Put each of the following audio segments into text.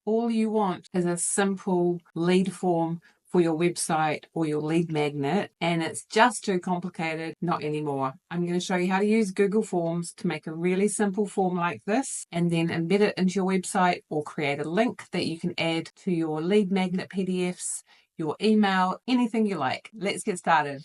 All you want is a simple lead form for your website or your lead magnet, and it's just too complicated. Not anymore. I'm going to show you how to use Google Forms to make a really simple form like this and then embed it into your website or create a link that you can add to your lead magnet PDFs, your email, anything you like. Let's get started.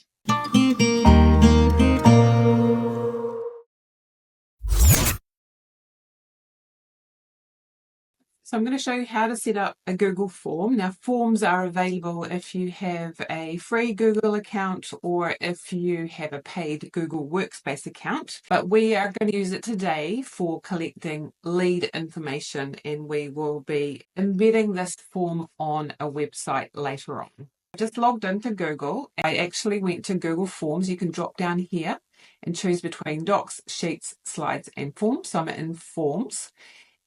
So I'm going to show you how to set up a Google form. Now, forms are available if you have a free Google account or if you have a paid Google Workspace account. But we are going to use it today for collecting lead information, and we will be embedding this form on a website later on. I just logged into Google. I actually went to Google Forms. You can drop down here and choose between Docs, Sheets, Slides, and Forms. So I'm in Forms.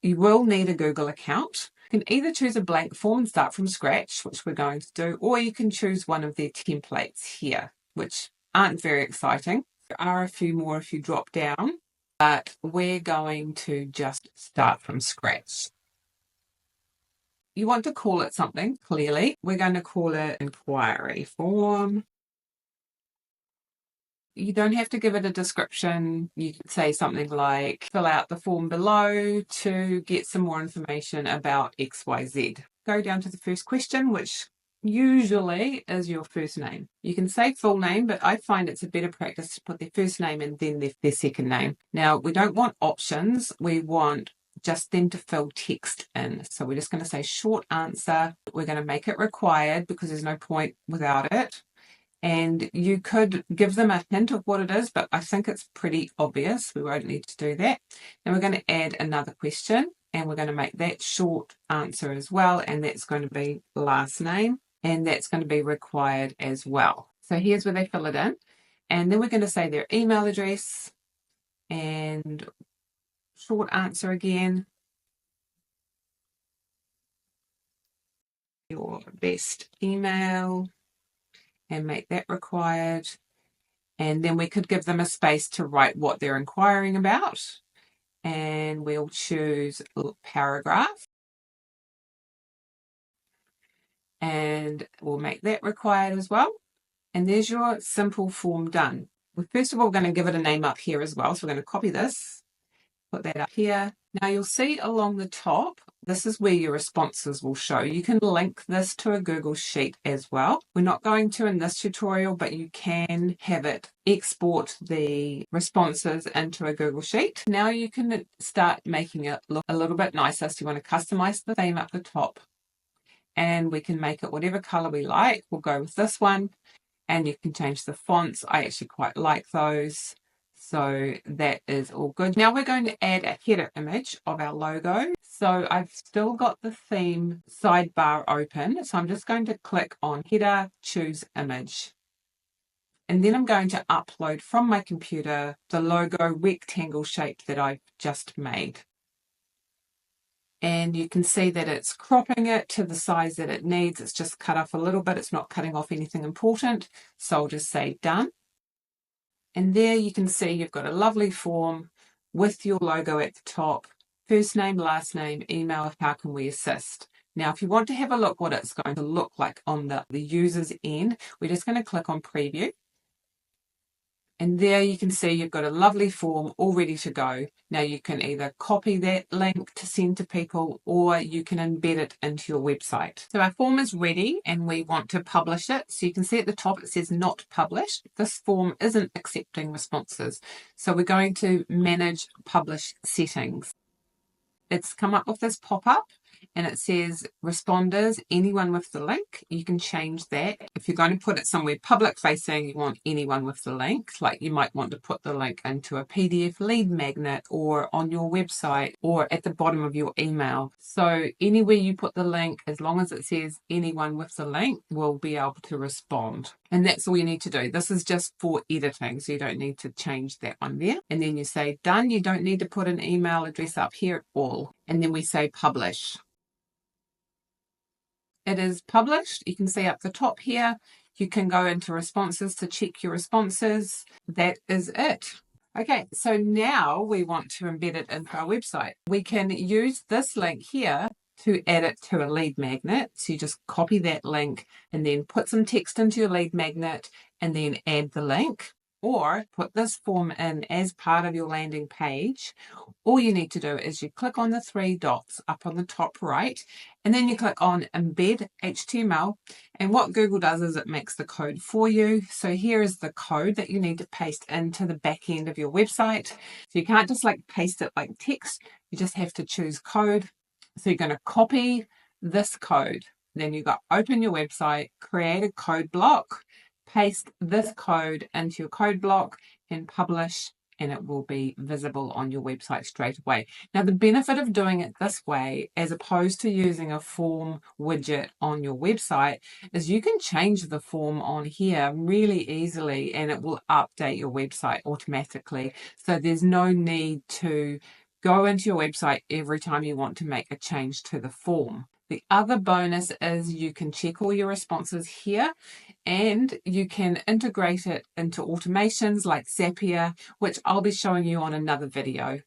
You will need a Google account. You can either choose a blank form and start from scratch, which we're going to do, or you can choose one of their templates here, which aren't very exciting. There are a few more if you drop down, but we're going to just start from scratch. You want to call it something, clearly. We're going to call it inquiry form. You don't have to give it a description. You could say something like, fill out the form below to get some more information about XYZ. Go down to the first question, which usually is your first name. You can say full name, but I find it's a better practice to put their first name and then their second name. Now, we don't want options. We want just them to fill text in. So we're just going to say short answer. We're going to make it required because there's no point without it. And you could give them a hint of what it is, but I think it's pretty obvious. We won't need to do that. And we're going to add another question, and we're going to make that short answer as well. And that's going to be last name, and that's going to be required as well. So here's where they fill it in. And then we're going to say their email address and short answer again. Your best email. And make that required. And then we could give them a space to write what they're inquiring about. And we'll choose paragraph. And we'll make that required as well. And there's your simple form done. First of all, we're going to give it a name up here as well. So we're going to copy this, put that up here. Now you'll see along the top, this is where your responses will show. You can link this to a Google Sheet as well. We're not going to in this tutorial, but you can have it export the responses into a Google Sheet. Now you can start making it look a little bit nicer. So you want to customize the theme up the top, and we can make it whatever color we like. We'll go with this one, and you can change the fonts. I actually quite like those. So that is all good. Now we're going to add a header image of our logo. So I've still got the theme sidebar open. So I'm just going to click on header, choose image. And then I'm going to upload from my computer the logo rectangle shape that I've just made. And you can see that it's cropping it to the size that it needs. It's just cut off a little bit. It's not cutting off anything important. So I'll just say done. And there you can see you've got a lovely form with your logo at the top, first name, last name, email, how can we assist? Now, if you want to have a look what it's going to look like on the user's end, we're just going to click on preview. And there you can see you've got a lovely form all ready to go. Now you can either copy that link to send to people, or you can embed it into your website. So our form is ready and we want to publish it. So you can see at the top it says not published. This form isn't accepting responses. So we're going to manage publish settings. It's come up with this pop-up and it says responders, anyone with the link. You can change that. If you're going to put it somewhere public facing, you want anyone with the link. Like you might want to put the link into a PDF lead magnet or on your website or at the bottom of your email. So anywhere you put the link, as long as it says anyone with the link, will be able to respond. And that's all you need to do. This is just for editing, so you don't need to change that one there. And then you say done. You don't need to put an email address up here at all. And then we say publish. It is published. You can see up the top here. You can go into responses to check your responses. That is it. Okay, so now we want to embed it into our website. We can use this link here to add it to a lead magnet. So you just copy that link and then put some text into your lead magnet and then add the link, or put this form in as part of your landing page. All you need to do is you click on the three dots up on the top right, and then you click on Embed HTML. And what Google does is it makes the code for you. So here is the code that you need to paste into the back end of your website. So you can't just like paste it like text, you just have to choose code. So you're going to copy this code. Then you've got open your website, create a code block, paste this code into your code block and publish, and it will be visible on your website straight away. Now, the benefit of doing it this way, as opposed to using a form widget on your website, is you can change the form on here really easily and it will update your website automatically. So there's no need to go into your website every time you want to make a change to the form. The other bonus is you can check all your responses here, and you can integrate it into automations like Zapier, which I'll be showing you on another video.